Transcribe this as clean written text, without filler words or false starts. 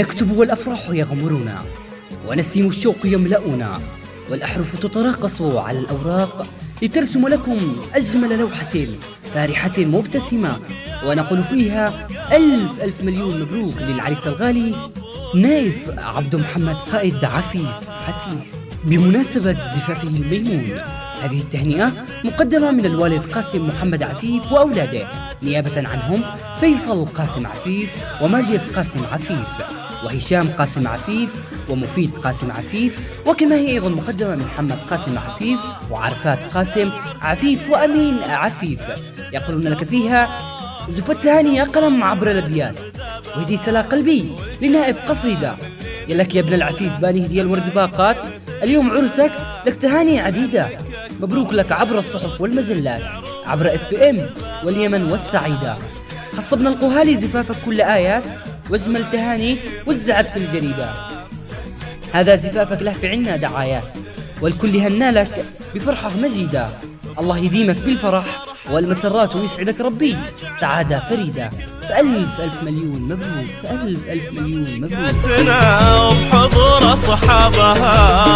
نكتب والأفراح يغمرنا، ونسيم الشوق يملأنا، والأحرف تتراقص على الأوراق لترسم لكم أجمل لوحة فارحة مبتسمة، ونقول فيها ألف مليون مبروك للعريس الغالي نايف عبد محمد قائد عفيف. بمناسبة زفافه الميمون، هذه التهنئة مقدمة من الوالد قاسم محمد عفيف وأولاده، نيابة عنهم فيصل قاسم عفيف، وماجد قاسم عفيف، وهشام قاسم عفيف، ومفيد قاسم عفيف، وكما هي أيضا مقدمة من محمد قاسم عفيف، وعرفات قاسم عفيف، وأمين عفيف. يقولون لك فيها زف التهاني قلم عبر الأبيات، وهدي سلا قلبي لنائف قصيدة. يلك يا ابن العفيف باني هدية الورد باقات، اليوم عرسك لك تهاني عديدة، مبروك لك عبر الصحف والمجلات، عبر FM واليمن والسعيدة. خصبنا القهالي زفافك كل آيات، واجمل تهاني وزعت في الجريدة. هذا زفافك له في عنا دعايات، والكل هنا لك بفرحة مجيدة. الله يديمك بالفرح والمسرات ويسعدك ربي سعادة فريدة. فألف مليون مبروك، فألف مليون مبروك. بحضور أصحابها